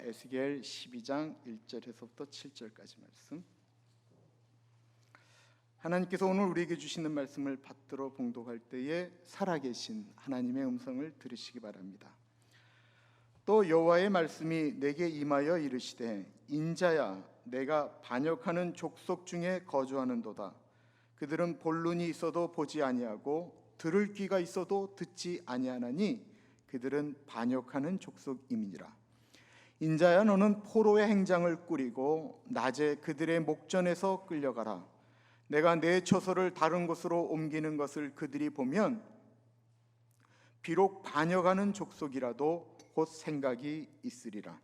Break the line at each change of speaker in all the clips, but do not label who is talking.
에스겔 12장 1절에서부터 7절까지 말씀. 하나님께서 오늘 우리에게 주시는 말씀을 받들어 봉독할 때에 살아계신 하나님의 음성을 들으시기 바랍니다. 또 여호와의 말씀이 내게 임하여 이르시되, 인자야, 내가 반역하는 족속 중에 거주하는도다. 그들은 볼 눈이 있어도 보지 아니하고 들을 귀가 있어도 듣지 아니하나니 그들은 반역하는 족속임이니라. 인자야, 너는 포로의 행장을 꾸리고 낮에 그들의 목전에서 끌려가라. 내가 내 처소를 다른 곳으로 옮기는 것을 그들이 보면 비록 반역하는 족속이라도 곧 생각이 있으리라.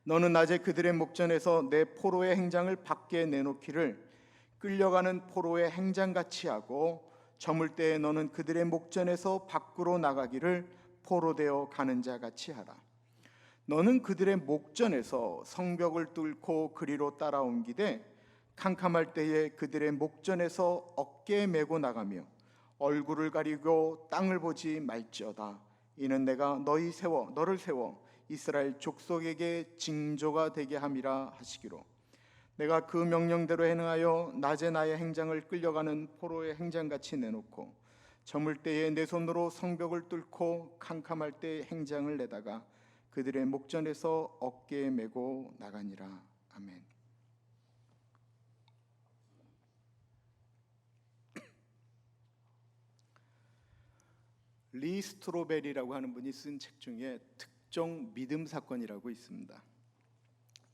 너는 낮에 그들의 목전에서 내 포로의 행장을 밖에 내놓기를 끌려가는 포로의 행장같이 하고, 저물 때에 너는 그들의 목전에서 밖으로 나가기를 포로되어 가는 자같이 하라. 너는 그들의 목전에서 성벽을 뚫고 그리로 따라옮기되 캄캄할 때에 그들의 목전에서 어깨에 메고 나가며 얼굴을 가리고 땅을 보지 말지어다. 이는 내가 너를 세워 이스라엘 족속에게 징조가 되게 함이라 하시기로, 내가 그 명령대로 행하여 낮에 나의 행장을 끌려가는 포로의 행장같이 내놓고 저물 때에 내 손으로 성벽을 뚫고 캄캄할 때에 행장을 내다가 그들의 목전에서 어깨에 메고 나가니라. 아멘. 리 스트로벨이라고 하는 분이 쓴 책 중에 특정 믿음 사건이라고 있습니다.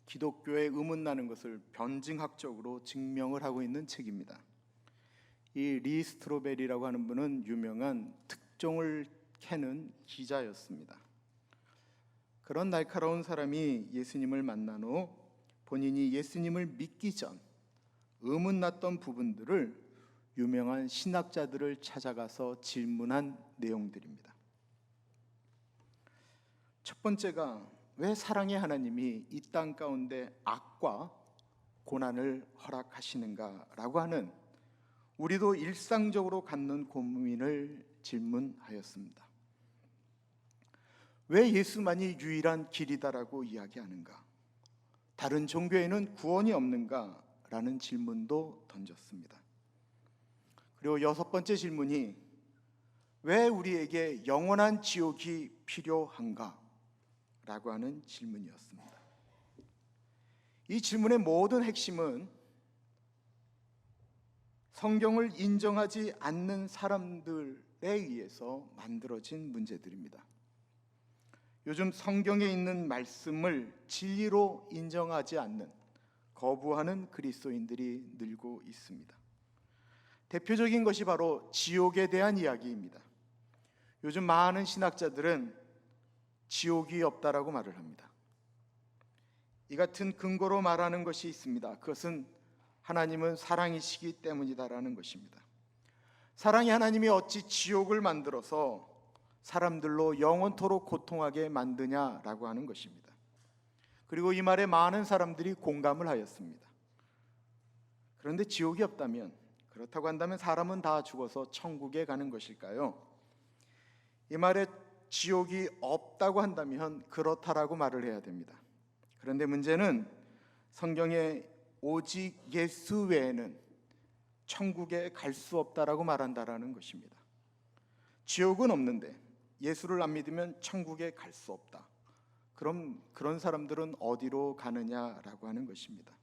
기독교의 의문나는 것을 변증학적으로 증명을 하고 있는 책입니다. 이 리 스트로벨이라고 하는 분은 유명한 특종을 캐는 기자였습니다. 그런 날카로운 사람이 예수님을 만난 후 본인이 예수님을 믿기 전 의문났던 부분들을 유명한 신학자들을 찾아가서 질문한 내용들입니다. 첫 번째가, 왜 사랑의 하나님이 이 땅 가운데 악과 고난을 허락하시는가라고 하는 우리도 일상적으로 갖는 고민을 질문하였습니다. 왜 예수만이 유일한 길이다라고 이야기하는가? 다른 종교에는 구원이 없는가? 라는 질문도 던졌습니다. 그리고 여섯 번째 질문이, 왜 우리에게 영원한 지옥이 필요한가? 라고 하는 질문이었습니다. 이 질문의 모든 핵심은 성경을 인정하지 않는 사람들에 의해서 만들어진 문제들입니다. 요즘 성경에 있는 말씀을 진리로 인정하지 않는, 거부하는 그리스도인들이 늘고 있습니다. 대표적인 것이 바로 지옥에 대한 이야기입니다. 요즘 많은 신학자들은 지옥이 없다라고 말을 합니다. 이 같은 근거로 말하는 것이 있습니다. 그것은 하나님은 사랑이시기 때문이다라는 것입니다. 사랑의 하나님이 어찌 지옥을 만들어서 사람들로 영원토록 고통하게 만드냐라고 하는 것입니다. 그리고 이 말에 많은 사람들이 공감을 하였습니다. 그런데 지옥이 없다면, 그렇다고 한다면 사람은 다 죽어서 천국에 가는 것일까요? 이 말에 지옥이 없다고 한다면 그렇다라고 말을 해야 됩니다. 그런데 문제는 성경에 오직 예수 외에는 천국에 갈 수 없다라고 말한다라는 것입니다. 지옥은 없는데 예수를 안 믿으면 천국에 갈 수 없다. 그럼 그런 사람들은 어디로 가느냐라고 하는 것입니다.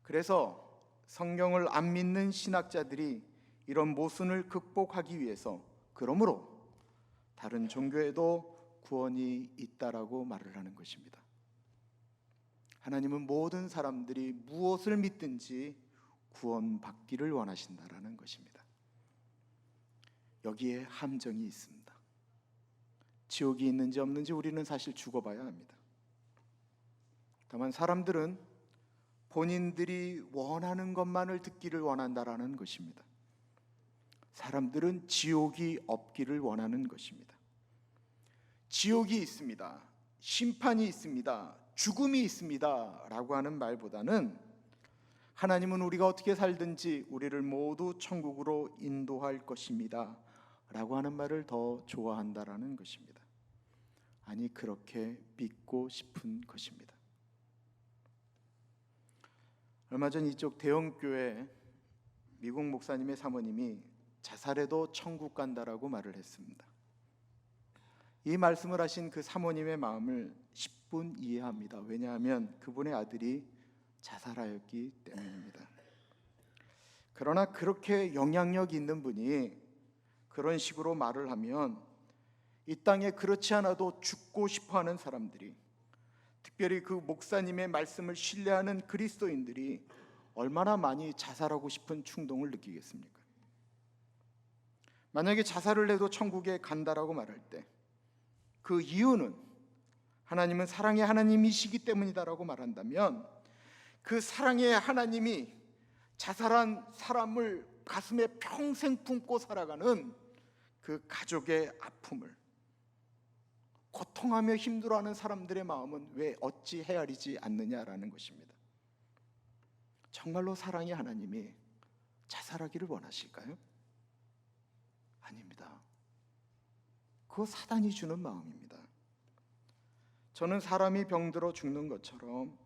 그래서 성경을 안 믿는 신학자들이 이런 모순을 극복하기 위해서, 그러므로 다른 종교에도 구원이 있다라고 말을 하는 것입니다. 하나님은 모든 사람들이 무엇을 믿든지 구원받기를 원하신다라는 것입니다. 여기에 함정이 있습니다. 지옥이 있는지 없는지 우리는 사실 죽어봐야 합니다. 다만 사람들은 본인들이 원하는 것만을 듣기를 원한다라는 것입니다. 사람들은 지옥이 없기를 원하는 것입니다. 지옥이 있습니다, 심판이 있습니다, 죽음이 있습니다 라고 하는 말보다는 하나님은 우리가 어떻게 살든지 우리를 모두 천국으로 인도할 것입니다 라고 하는 말을 더 좋아한다라는 것입니다. 아니 그렇게 믿고 싶은 것입니다. 얼마 전 이쪽 대형교회 미국 목사님의 사모님이 자살해도 천국 간다라고 말을 했습니다. 이 말씀을 하신 그 사모님의 마음을 10분 이해합니다. 왜냐하면 그분의 아들이 자살하였기 때문입니다. 그러나 그렇게 영향력 있는 분이 그런 식으로 말을 하면 이 땅에 그렇지 않아도 죽고 싶어하는 사람들이, 특별히 그 목사님의 말씀을 신뢰하는 그리스도인들이 얼마나 많이 자살하고 싶은 충동을 느끼겠습니까? 만약에 자살을 해도 천국에 간다라고 말할 때 그 이유는 하나님은 사랑의 하나님이시기 때문이다라고 말한다면, 그 사랑의 하나님이 자살한 사람을 가슴에 평생 품고 살아가는 그 가족의 아픔을, 고통하며 힘들어하는 사람들의 마음은 왜 어찌 헤아리지 않느냐라는 것입니다. 정말로 사랑의 하나님이 자살하기를 원하실까요? 아닙니다. 그거 사단이 주는 마음입니다. 저는 사람이 병들어 죽는 것처럼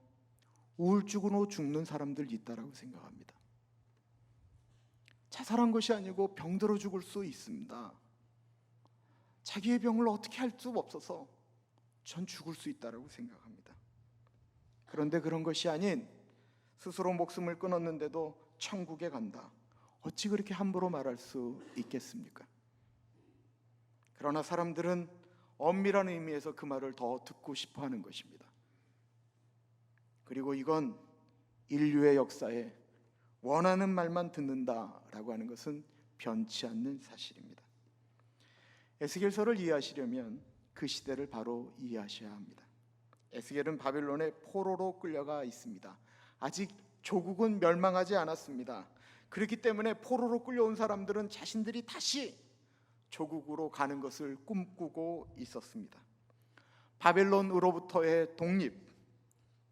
우울증으로 죽는 사람들 있다라고 생각합니다. 자살한 것이 아니고 병들어 죽을 수 있습니다. 자기의 병을 어떻게 할 수 없어서 전 죽을 수 있다라고 생각합니다. 그런데 그런 것이 아닌 스스로 목숨을 끊었는데도 천국에 간다, 어찌 그렇게 함부로 말할 수 있겠습니까? 그러나 사람들은 엄밀한 의미에서 그 말을 더 듣고 싶어 하는 것입니다. 그리고 이건 인류의 역사에 원하는 말만 듣는다라고 하는 것은 변치 않는 사실입니다. 에스겔서를 이해하시려면 그 시대를 바로 이해하셔야 합니다. 에스겔은 바빌론의 포로로 끌려가 있습니다. 아직 조국은 멸망하지 않았습니다. 그렇기 때문에 포로로 끌려온 사람들은 자신들이 다시 조국으로 가는 것을 꿈꾸고 있었습니다. 바벨론으로부터의 독립,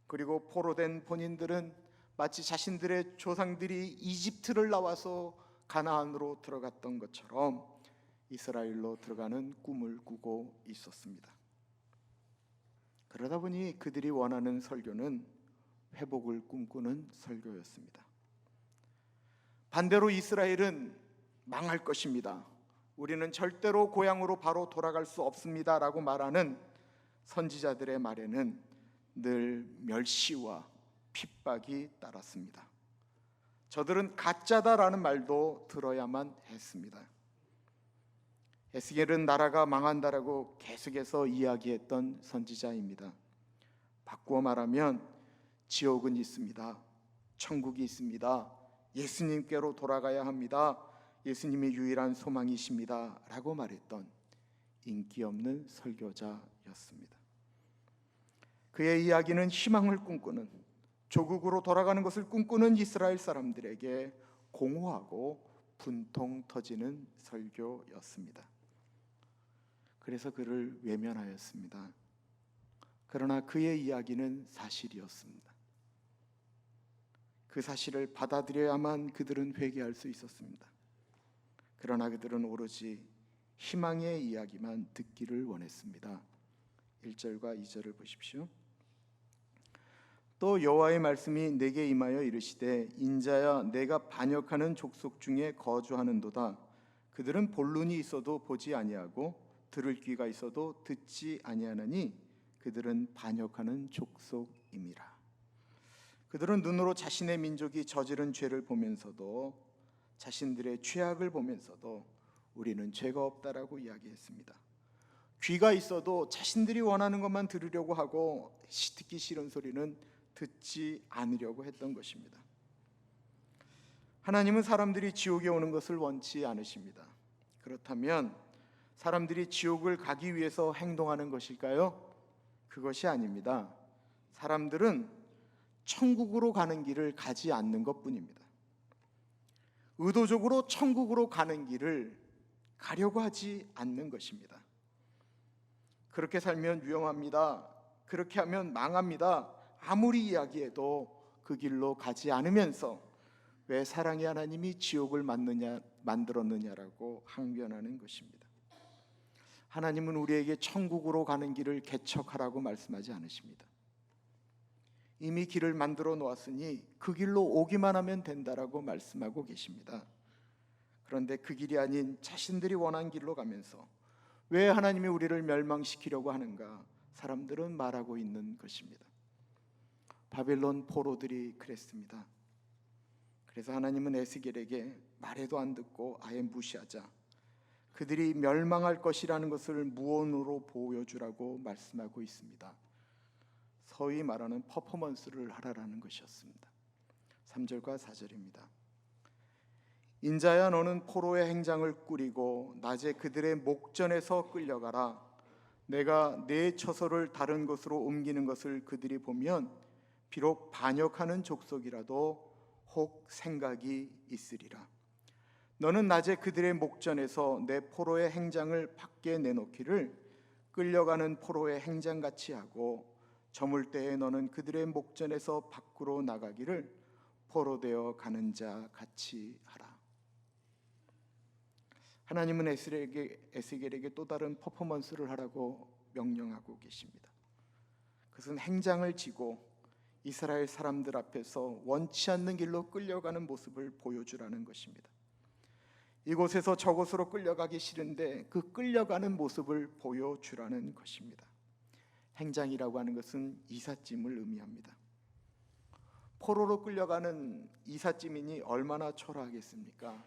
그리고 포로된 본인들은 마치 자신들의 조상들이 이집트를 나와서 가나안으로 들어갔던 것처럼 이스라엘로 들어가는 꿈을 꾸고 있었습니다. 그러다 보니 그들이 원하는 설교는 회복을 꿈꾸는 설교였습니다. 반대로 이스라엘은 망할 것입니다, 우리는 절대로 고향으로 바로 돌아갈 수 없습니다 라고 말하는 선지자들의 말에는 늘 멸시와 핍박이 따랐습니다. 저들은 가짜다라는 말도 들어야만 했습니다. 에스겔은 나라가 망한다라고 계속해서 이야기했던 선지자입니다. 바꾸어 말하면 지옥은 있습니다, 천국이 있습니다, 예수님께로 돌아가야 합니다, 예수님이 유일한 소망이십니다 라고 말했던 인기 없는 설교자였습니다. 그의 이야기는 희망을 꿈꾸는, 조국으로 돌아가는 것을 꿈꾸는 이스라엘 사람들에게 공허하고 분통 터지는 설교였습니다. 그래서 그를 외면하였습니다. 그러나 그의 이야기는 사실이었습니다. 그 사실을 받아들여야만 그들은 회개할 수 있었습니다. 그러나 그들은 오로지 희망의 이야기만 듣기를 원했습니다. 1절과 2절을 보십시오. 또 여호와의 말씀이 내게 임하여 이르시되, 인자야 내가 반역하는 족속 중에 거주하는도다. 그들은 볼 눈이 있어도 보지 아니하고 들을 귀가 있어도 듣지 아니하나니 그들은 반역하는 족속임이라. 그들은 눈으로 자신의 민족이 저지른 죄를 보면서도, 자신들의 죄악을 보면서도 우리는 죄가 없다라고 이야기했습니다. 귀가 있어도 자신들이 원하는 것만 들으려고 하고 듣기 싫은 소리는 듣지 않으려고 했던 것입니다. 하나님은 사람들이 지옥에 오는 것을 원치 않으십니다. 그렇다면 사람들이 지옥을 가기 위해서 행동하는 것일까요? 그것이 아닙니다. 사람들은 천국으로 가는 길을 가지 않는 것뿐입니다. 의도적으로 천국으로 가는 길을 가려고 하지 않는 것입니다. 그렇게 살면 위험합니다, 그렇게 하면 망합니다, 아무리 이야기해도 그 길로 가지 않으면서 왜 사랑의 하나님이 지옥을 만들었느냐라고 항변하는 것입니다. 하나님은 우리에게 천국으로 가는 길을 개척하라고 말씀하지 않으십니다. 이미 길을 만들어 놓았으니 그 길로 오기만 하면 된다라고 말씀하고 계십니다. 그런데 그 길이 아닌 자신들이 원한 길로 가면서 왜 하나님이 우리를 멸망시키려고 하는가 사람들은 말하고 있는 것입니다. 바벨론 포로들이 그랬습니다. 그래서 하나님은 에스겔에게 말해도 안 듣고 아예 무시하자 그들이 멸망할 것이라는 것을 무언으로 보여주라고 말씀하고 있습니다. 소위 말하는 퍼포먼스를 하라라는 것이었습니다. 3절과 4절입니다. 인자야 너는 포로의 행장을 꾸리고 낮에 그들의 목전에서 끌려가라. 내가 내 처소를 다른 곳으로 옮기는 것을 그들이 보면 비록 반역하는 족속이라도 혹 생각이 있으리라. 너는 낮에 그들의 목전에서 내 포로의 행장을 밖에 내놓기를 끌려가는 포로의 행장같이 하고 저물 때에 너는 그들의 목전에서 밖으로 나가기를 포로되어 가는 자 같이 하라. 하나님은 에스겔에게 또 다른 퍼포먼스를 하라고 명령하고 계십니다. 그것은 행장을 지고 이스라엘 사람들 앞에서 원치 않는 길로 끌려가는 모습을 보여주라는 것입니다. 이곳에서 저곳으로 끌려가기 싫은데 그 끌려가는 모습을 보여주라는 것입니다. 행장이라고 하는 것은 이삿짐을 의미합니다. 포로로 끌려가는 이삿짐이니 얼마나 초라하겠습니까?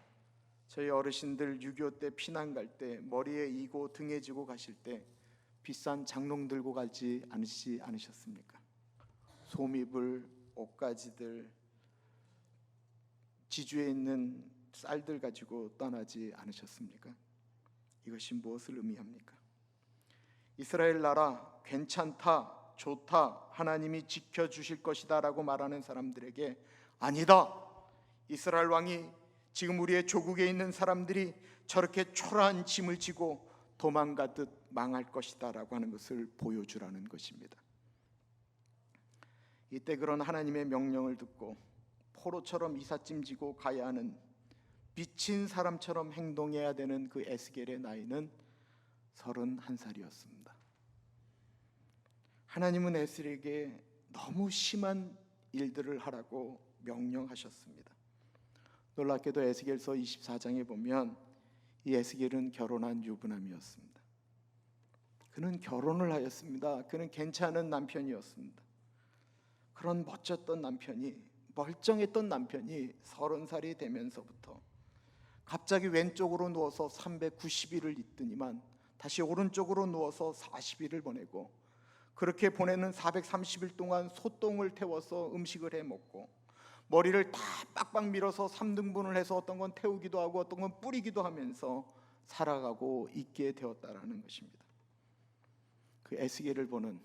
저희 어르신들 6.25 때 피난 갈 때 머리에 이고 등에 지고 가실 때 비싼 장롱 들고 가지 않으셨습니까? 솜이불, 옷가지들, 지주에 있는 쌀들 가지고 떠나지 않으셨습니까? 이것이 무엇을 의미합니까? 이스라엘 나라 괜찮다, 좋다, 하나님이 지켜주실 것이다 라고 말하는 사람들에게 아니다, 이스라엘 왕이 지금 우리의 조국에 있는 사람들이 저렇게 초라한 짐을 지고 도망가듯 망할 것이다 라고 하는 것을 보여주라는 것입니다. 이때 그런 하나님의 명령을 듣고 포로처럼 이삿짐 지고 가야 하는 미친 사람처럼 행동해야 되는 그 에스겔의 나이는 31살이었습니다. 하나님은 에스겔에게 너무 심한 일들을 하라고 명령하셨습니다. 놀랍게도 에스겔서 24장에 보면 이 에스겔은 결혼한 유부남이었습니다. 그는 결혼을 하였습니다. 그는 괜찮은 남편이었습니다. 그런 멋졌던 남편이, 멀쩡했던 남편이 30살이 되면서부터 갑자기 왼쪽으로 누워서 390일을 있더니만 다시 오른쪽으로 누워서 40일을 보내고, 그렇게 보내는 430일 동안 소똥을 태워서 음식을 해 먹고, 머리를 다 빡빡 밀어서 3등분을 해서 어떤 건 태우기도 하고 어떤 건 뿌리기도 하면서 살아가고 있게 되었다라는 것입니다. 그 에스겔을 보는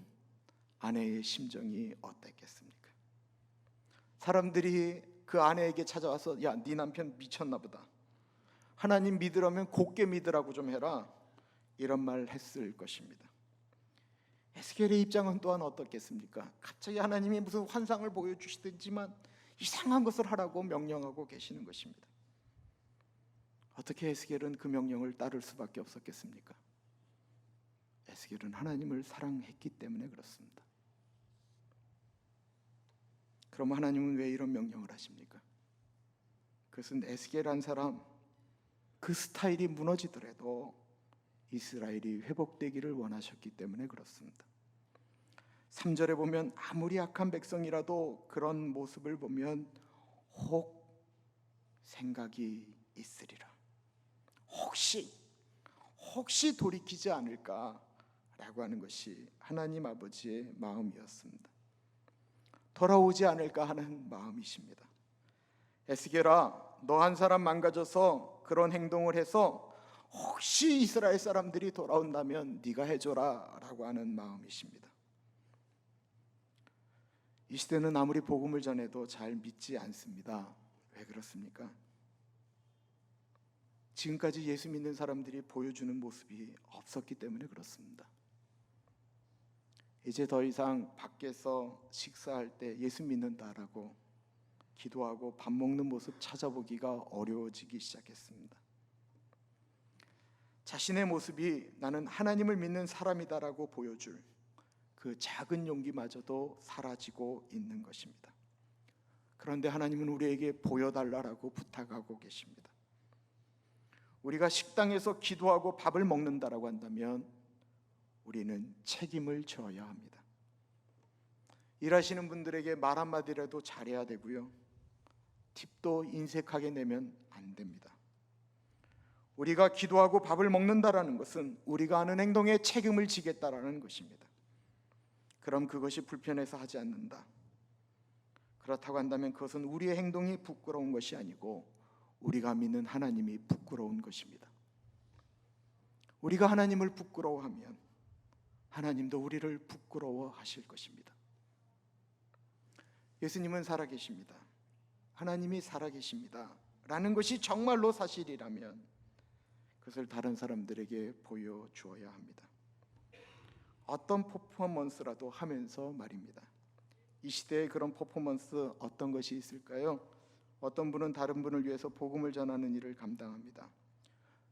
아내의 심정이 어땠겠습니까? 사람들이 그 아내에게 찾아와서 야, 네 남편 미쳤나 보다, 하나님 믿으려면 곱게 믿으라고 좀 해라, 이런 말 했을 것입니다. 에스겔의 입장은 또한 어떻겠습니까? 갑자기 하나님이 무슨 환상을 보여주시든지만 이상한 것을 하라고 명령하고 계시는 것입니다. 어떻게 에스겔은 그 명령을 따를 수밖에 없었겠습니까? 에스겔은 하나님을 사랑했기 때문에 그렇습니다. 그럼 하나님은 왜 이런 명령을 하십니까? 그것은 에스겔한 사람 그 스타일이 무너지더라도 이스라엘이 회복되기를 원하셨기 때문에 그렇습니다. 3절에 보면 아무리 악한 백성이라도 그런 모습을 보면 혹 생각이 있으리라, 혹시 돌이키지 않을까라고 하는 것이 하나님 아버지의 마음이었습니다. 돌아오지 않을까 하는 마음이십니다. 에스겔아, 너 한 사람 망가져서 그런 행동을 해서 혹시 이스라엘 사람들이 돌아온다면 네가 해줘라 라고 하는 마음이십니다. 이 시대는 아무리 복음을 전해도 잘 믿지 않습니다. 왜 그렇습니까? 지금까지 예수 믿는 사람들이 보여주는 모습이 없었기 때문에 그렇습니다. 이제 더 이상 밖에서 식사할 때 예수 믿는다라고 기도하고 밥 먹는 모습 찾아보기가 어려워지기 시작했습니다. 자신의 모습이 나는 하나님을 믿는 사람이다라고 보여줄 그 작은 용기마저도 사라지고 있는 것입니다. 그런데 하나님은 우리에게 보여달라고 부탁하고 계십니다. 우리가 식당에서 기도하고 밥을 먹는다라고 한다면 우리는 책임을 져야 합니다. 일하시는 분들에게 말 한마디라도 잘해야 되고요, 팁도 인색하게 내면 안 됩니다. 우리가 기도하고 밥을 먹는다라는 것은 우리가 하는 행동에 책임을 지겠다라는 것입니다. 그럼 그것이 불편해서 하지 않는다. 그렇다고 한다면 그것은 우리의 행동이 부끄러운 것이 아니고 우리가 믿는 하나님이 부끄러운 것입니다. 우리가 하나님을 부끄러워하면 하나님도 우리를 부끄러워하실 것입니다. 예수님은 살아계십니다. 하나님이 살아계십니다 라는 것이 정말로 사실이라면 그것을 다른 사람들에게 보여주어야 합니다. 어떤 퍼포먼스라도 하면서 말입니다. 이 시대에 그런 퍼포먼스 어떤 것이 있을까요? 어떤 분은 다른 분을 위해서 복음을 전하는 일을 감당합니다.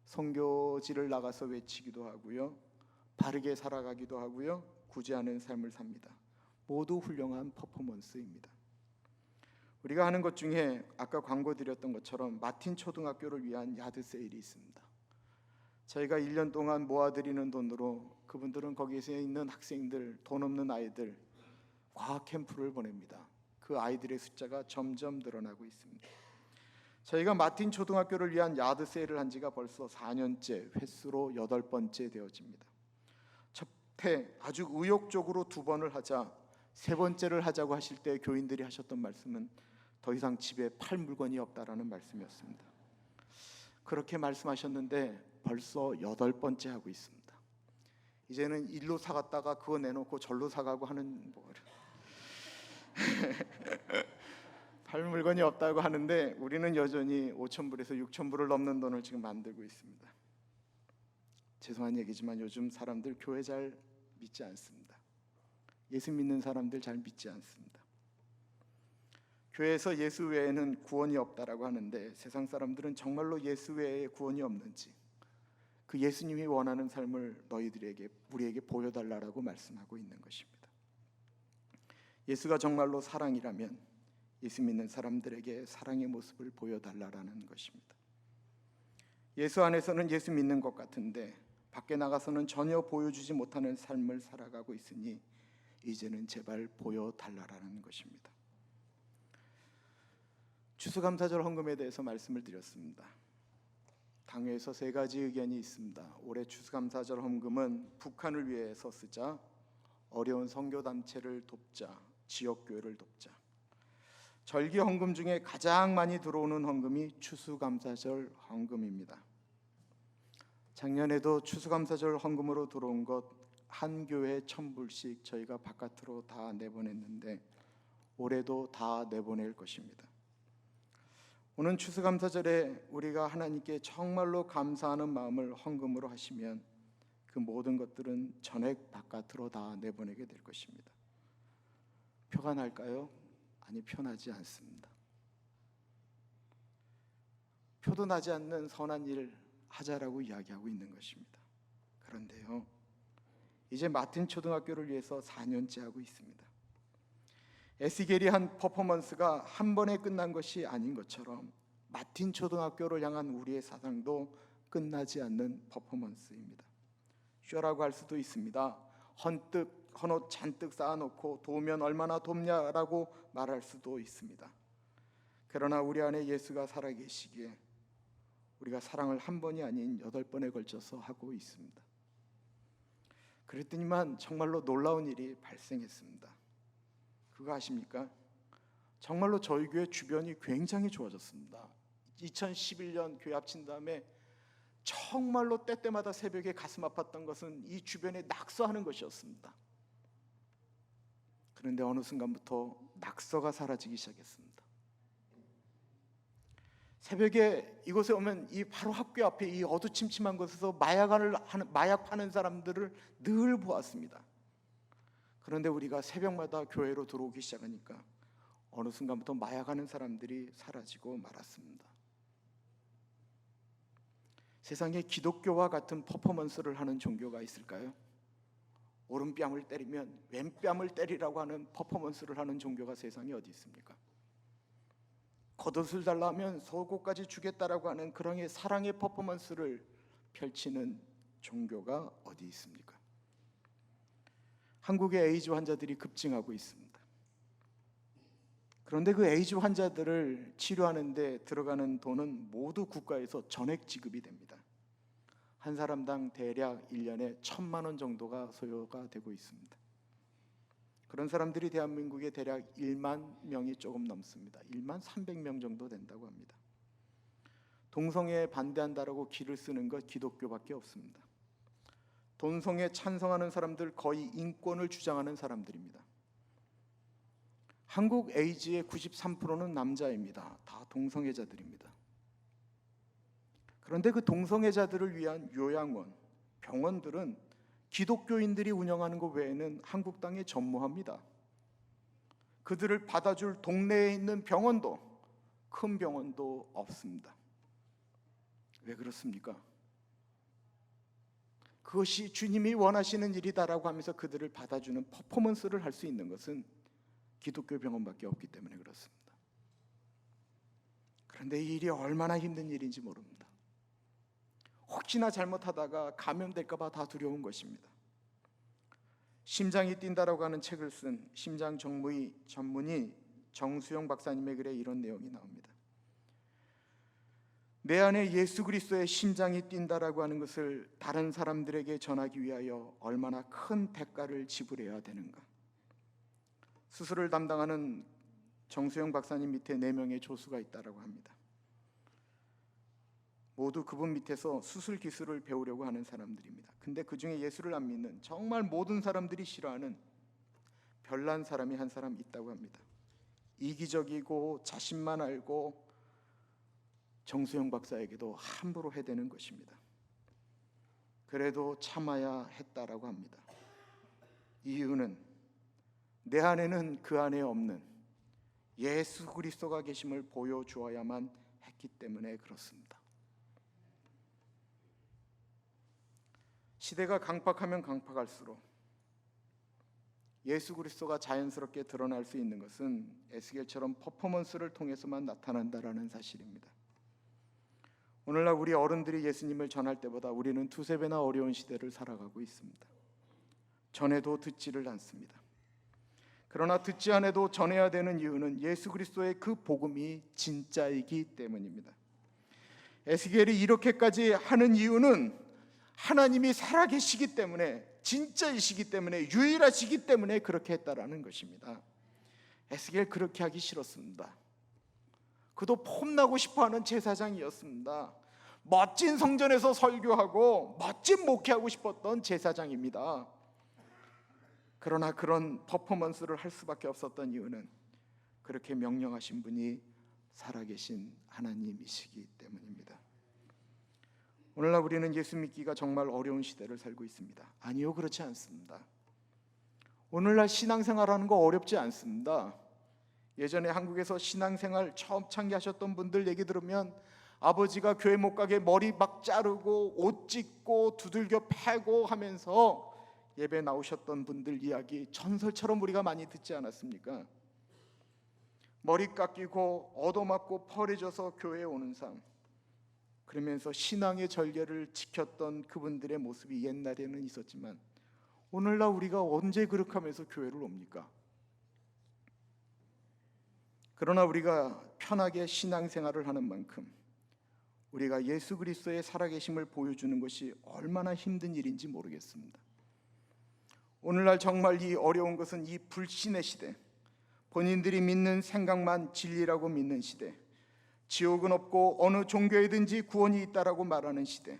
선교지를 나가서 외치기도 하고요, 바르게 살아가기도 하고요, 구제하는 삶을 삽니다. 모두 훌륭한 퍼포먼스입니다. 우리가 하는 것 중에 아까 광고 드렸던 것처럼 마틴 초등학교를 위한 야드 세일이 있습니다. 저희가 1년 동안 모아드리는 돈으로 그분들은 거기에 있는 학생들, 돈 없는 아이들 과학 캠프를 보냅니다. 그 아이들의 숫자가 점점 늘어나고 있습니다. 저희가 마틴 초등학교를 위한 야드 세일을 한 지가 벌써 4년째, 횟수로 8번째 되어집니다. 첫해 아주 의욕적으로 2번을 하자, 3번째를 하자고 하실 때 교인들이 하셨던 말씀은 더 이상 집에 팔 물건이 없다라는 말씀이었습니다. 그렇게 말씀하셨는데 벌써 8번째 하고 있습니다. 이제는 일로 사갔다가 그거 내놓고 절로 사가고 하는 팔 물건이 없다고 하는데 우리는 여전히 5,000불에서 6,000불을 넘는 돈을 지금 만들고 있습니다. 죄송한 얘기지만 요즘 사람들 교회 잘 믿지 않습니다. 예수 믿는 사람들 잘 믿지 않습니다. 교회에서 예수 외에는 구원이 없다라고 하는데 세상 사람들은 정말로 예수 외에 구원이 없는지, 그 예수님이 원하는 삶을 너희들에게, 우리에게 보여달라고 말씀하고 있는 것입니다. 예수가 정말로 사랑이라면 예수 믿는 사람들에게 사랑의 모습을 보여달라는 것입니다. 예수 안에서는 예수 믿는 것 같은데 밖에 나가서는 전혀 보여주지 못하는 삶을 살아가고 있으니 이제는 제발 보여달라는 것입니다. 추수감사절 헌금에 대해서 말씀을 드렸습니다. 당회에서 3가지 의견이 있습니다. 올해 추수감사절 헌금은 북한을 위해서 쓰자, 어려운 선교단체를 돕자, 지역교회를 돕자. 절기 헌금 중에 가장 많이 들어오는 헌금이 추수감사절 헌금입니다. 작년에도 추수감사절 헌금으로 들어온 것 한 교회에 1,000불씩 저희가 바깥으로 다 내보냈는데 올해도 다 내보낼 것입니다. 오늘 추수감사절에 우리가 하나님께 정말로 감사하는 마음을 헌금으로 하시면 그 모든 것들은 전액 바깥으로 다 내보내게 될 것입니다. 표가 날까요? 아니, 표나지 않습니다. 표도 나지 않는 선한 일 하자라고 이야기하고 있는 것입니다. 그런데요, 이제 마틴 초등학교를 위해서 4년째 하고 있습니다. 에스겔이 한 퍼포먼스가 한 번에 끝난 것이 아닌 것처럼 마틴 초등학교를 향한 우리의 사상도 끝나지 않는 퍼포먼스입니다. 쇼라고 할 수도 있습니다. 헌옷 잔뜩 쌓아놓고 도우면 얼마나 돕냐라고 말할 수도 있습니다. 그러나 우리 안에 예수가 살아계시기에 우리가 사랑을 한 번이 아닌 8번에 걸쳐서 하고 있습니다. 그랬더니만 정말로 놀라운 일이 발생했습니다. 그거 아십니까? 정말로 저희 교회 주변이 굉장히 좋아졌습니다. 2011년 교회 합친 다음에 정말로 때때마다 새벽에 가슴 아팠던 것은 이 주변에 낙서하는 것이었습니다. 그런데 어느 순간부터 낙서가 사라지기 시작했습니다. 새벽에 이곳에 오면 이 바로 학교 앞에 이 어두침침한 곳에서 마약 파는 사람들을 늘 보았습니다. 그런데 우리가 새벽마다 교회로 들어오기 시작하니까 어느 순간부터 마약하는 사람들이 사라지고 말았습니다. 세상에 기독교와 같은 퍼포먼스를 하는 종교가 있을까요? 오른뺨을 때리면 왼뺨을 때리라고 하는 퍼포먼스를 하는 종교가 세상에 어디 있습니까? 겉옷을 달라면 속옷까지 주겠다라고 하는 그런 사랑의 퍼포먼스를 펼치는 종교가 어디 있습니까? 한국의 에이즈 환자들이 급증하고 있습니다. 그런데 그 에이즈 환자들을 치료하는 데 들어가는 돈은 모두 국가에서 전액 지급이 됩니다. 한 사람당 대략 1년에 1,000만 원 정도가 소요가 되고 있습니다. 그런 사람들이 대한민국에 대략 1만 명이 조금 넘습니다. 1만 300명 정도 된다고 합니다. 동성애에 반대한다라고 길을 쓰는 것 기독교밖에 없습니다. 동성애에 찬성하는 사람들 거의 인권을 주장하는 사람들입니다. 한국 에이즈의 93%는 남자입니다. 다 동성애자들입니다. 그런데 그 동성애자들을 위한 요양원, 병원들은 기독교인들이 운영하는 것 외에는 한국 땅에 전무합니다. 그들을 받아줄 동네에 있는 병원도, 큰 병원도 없습니다. 왜 그렇습니까? 그것이 주님이 원하시는 일이다라고 하면서 그들을 받아주는 퍼포먼스를 할 수 있는 것은 기독교 병원밖에 없기 때문에 그렇습니다. 그런데 이 일이 얼마나 힘든 일인지 모릅니다. 혹시나 잘못하다가 감염될까 봐 다 두려운 것입니다. 심장이 뛴다라고 하는 책을 쓴 심장 전문의 정수영 박사님의 글에 이런 내용이 나옵니다. 내 안에 예수 그리스도의 심장이 뛴다라고 하는 것을 다른 사람들에게 전하기 위하여 얼마나 큰 대가를 지불해야 되는가. 수술을 담당하는 정수영 박사님 밑에 4명의 조수가 있다라고 합니다. 모두 그분 밑에서 수술 기술을 배우려고 하는 사람들입니다. 근데 그 중에 예수를 안 믿는 정말 모든 사람들이 싫어하는 별난 사람이 한 사람 있다고 합니다. 이기적이고 자신만 알고 정수영 박사에게도 함부로 해대는 것입니다. 그래도 참아야 했다라고 합니다. 이유는 내 안에는 그 안에 없는 예수 그리스도가 계심을 보여주어야만 했기 때문에 그렇습니다. 시대가 강팍하면 강팍할수록 예수 그리스도가 자연스럽게 드러날 수 있는 것은 에스겔처럼 퍼포먼스를 통해서만 나타난다라는 사실입니다. 오늘날 우리 어른들이 예수님을 전할 때보다 우리는 2~3배나 어려운 시대를 살아가고 있습니다. 전해도 듣지를 않습니다. 그러나 듣지 않아도 전해야 되는 이유는 예수 그리스도의 그 복음이 진짜이기 때문입니다. 에스겔이 이렇게까지 하는 이유는 하나님이 살아계시기 때문에, 진짜이시기 때문에, 유일하시기 때문에 그렇게 했다라는 것입니다. 에스겔 그렇게 하기 싫었습니다. 그도 폼나고 싶어하는 제사장이었습니다. 멋진 성전에서 설교하고 멋진 목회하고 싶었던 제사장입니다. 그러나 그런 퍼포먼스를 할 수밖에 없었던 이유는 그렇게 명령하신 분이 살아계신 하나님이시기 때문입니다. 오늘날 우리는 예수 믿기가 정말 어려운 시대를 살고 있습니다. 아니요, 그렇지 않습니다. 오늘날 신앙생활하는 거 어렵지 않습니다. 예전에 한국에서 신앙생활 처음 창기하셨던 분들 얘기 들으면 아버지가 교회 못 가게 머리 막 자르고 옷 찢고 두들겨 패고 하면서 예배 나오셨던 분들 이야기 전설처럼 우리가 많이 듣지 않았습니까? 머리 깎이고 얻어맞고 펄해져서 교회에 오는 삶, 그러면서 신앙의 절개를 지켰던 그분들의 모습이 옛날에는 있었지만 오늘날 우리가 언제 그렇게 하면서 교회를 옵니까? 그러나 우리가 편하게 신앙생활을 하는 만큼 우리가 예수 그리스도의 살아계심을 보여주는 것이 얼마나 힘든 일인지 모르겠습니다. 오늘날 정말 이 어려운 것은 이 불신의 시대, 본인들이 믿는 생각만 진리라고 믿는 시대, 지옥은 없고 어느 종교에든지 구원이 있다라고 말하는 시대,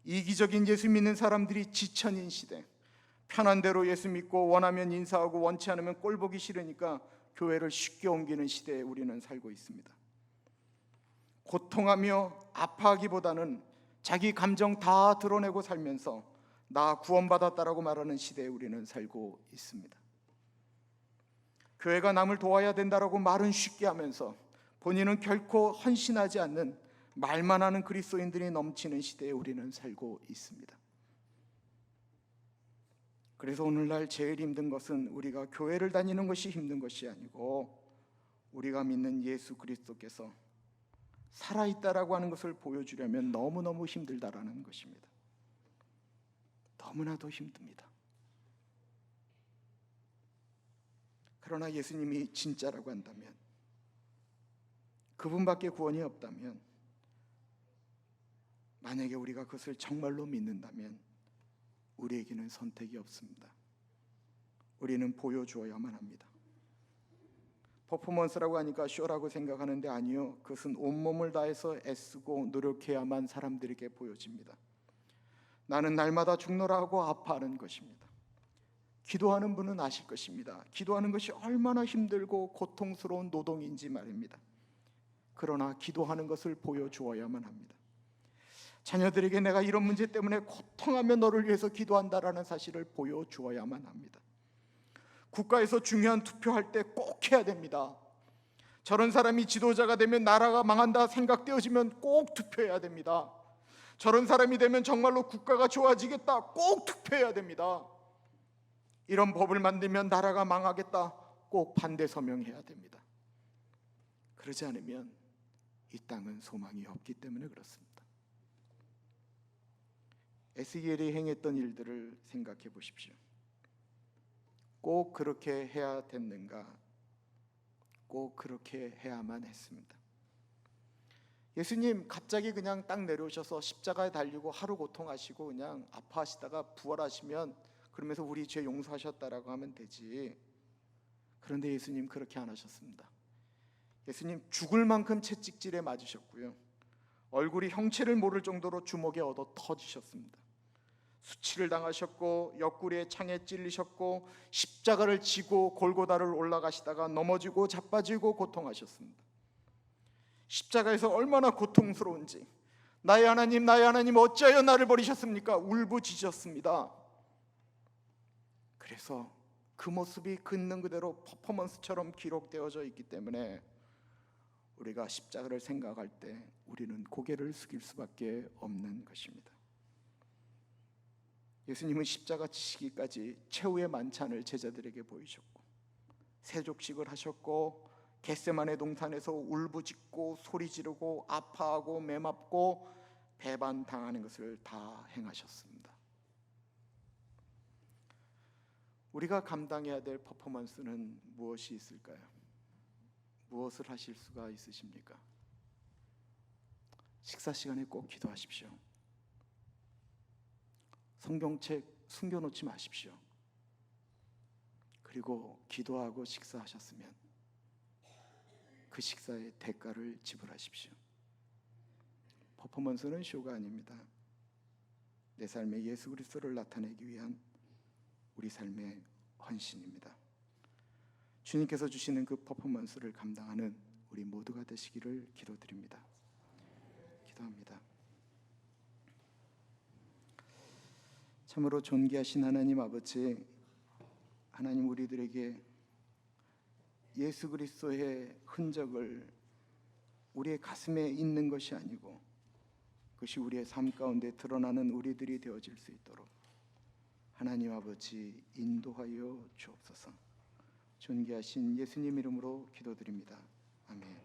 이기적인 예수 믿는 사람들이 지천인 시대, 편한 대로 예수 믿고 원하면 인사하고 원치 않으면 꼴 보기 싫으니까 교회를 쉽게 옮기는 시대에 우리는 살고 있습니다. 고통하며 아파하기보다는 자기 감정 다 드러내고 살면서 나 구원받았다라고 말하는 시대에 우리는 살고 있습니다. 교회가 남을 도와야 된다라고 말은 쉽게 하면서 본인은 결코 헌신하지 않는 말만 하는 그리스도인들이 넘치는 시대에 우리는 살고 있습니다. 그래서 오늘날 제일 힘든 것은 우리가 교회를 다니는 것이 힘든 것이 아니고 우리가 믿는 예수 그리스도께서 살아있다라고 하는 것을 보여주려면 너무너무 힘들다라는 것입니다. 너무나도 힘듭니다. 그러나 예수님이 진짜라고 한다면, 그분밖에 구원이 없다면, 만약에 우리가 그것을 정말로 믿는다면 우리에게는 선택이 없습니다. 우리는 보여주어야만 합니다. 퍼포먼스라고 하니까 쇼라고 생각하는데 아니요, 그것은 온몸을 다해서 애쓰고 노력해야만 사람들에게 보여집니다. 나는 날마다 죽노라 하고 아파하는 것입니다. 기도하는 분은 아실 것입니다. 기도하는 것이 얼마나 힘들고 고통스러운 노동인지 말입니다. 그러나 기도하는 것을 보여주어야만 합니다. 자녀들에게 내가 이런 문제 때문에 고통하며 너를 위해서 기도한다라는 사실을 보여주어야만 합니다. 국가에서 중요한 투표할 때 꼭 해야 됩니다. 저런 사람이 지도자가 되면 나라가 망한다 생각되어지면 꼭 투표해야 됩니다. 저런 사람이 되면 정말로 국가가 좋아지겠다, 꼭 투표해야 됩니다. 이런 법을 만들면 나라가 망하겠다, 꼭 반대 서명해야 됩니다. 그러지 않으면 이 땅은 소망이 없기 때문에 그렇습니다. 에스겔이 행했던 일들을 생각해 보십시오. 꼭 그렇게 해야 됐는가? 꼭 그렇게 해야만 했습니다. 예수님 갑자기 그냥 딱 내려오셔서 십자가에 달리고 하루 고통하시고 그냥 아파하시다가 부활하시면 그러면서 우리 죄 용서하셨다라고 하면 되지. 그런데 예수님 그렇게 안 하셨습니다. 예수님 죽을 만큼 채찍질에 맞으셨고요, 얼굴이 형체를 모를 정도로 주먹에 얻어 터지셨습니다. 수치를 당하셨고 옆구리에 창에 찔리셨고 십자가를 지고 골고다를 올라가시다가 넘어지고 자빠지고 고통하셨습니다. 십자가에서 얼마나 고통스러운지, 나의 하나님 어찌하여 나를 버리셨습니까? 울부짖으셨습니다. 그래서 그 모습이 그 있는 그대로 퍼포먼스처럼 기록되어져 있기 때문에 우리가 십자가를 생각할 때 우리는 고개를 숙일 수밖에 없는 것입니다. 예수님은 십자가 지시기까지 최후의 만찬을 제자들에게 보이셨고 세족식을 하셨고 겟세마네 동산에서 울부짖고 소리 지르고 아파하고 매맞고 배반당하는 것을 다 행하셨습니다. 우리가 감당해야 될 퍼포먼스는 무엇이 있을까요? 무엇을 하실 수가 있으십니까? 식사 시간에 꼭 기도하십시오. 성경책 숨겨놓지 마십시오. 그리고 기도하고 식사하셨으면 그 식사의 대가를 지불하십시오. 퍼포먼스는 쇼가 아닙니다. 내 삶에 예수 그리스도를 나타내기 위한 우리 삶의 헌신입니다. 주님께서 주시는 그 퍼포먼스를 감당하는 우리 모두가 되시기를 기도드립니다. 기도합니다. 참으로 존귀하신 하나님 아버지, 하나님 우리들에게 예수 그리스도의 흔적을 우리의 가슴에 있는 것이 아니고 그것이 우리의 삶 가운데 드러나는 우리들이 되어질 수 있도록 하나님 아버지 인도하여 주옵소서. 존귀하신 예수님 이름으로 기도드립니다. 아멘.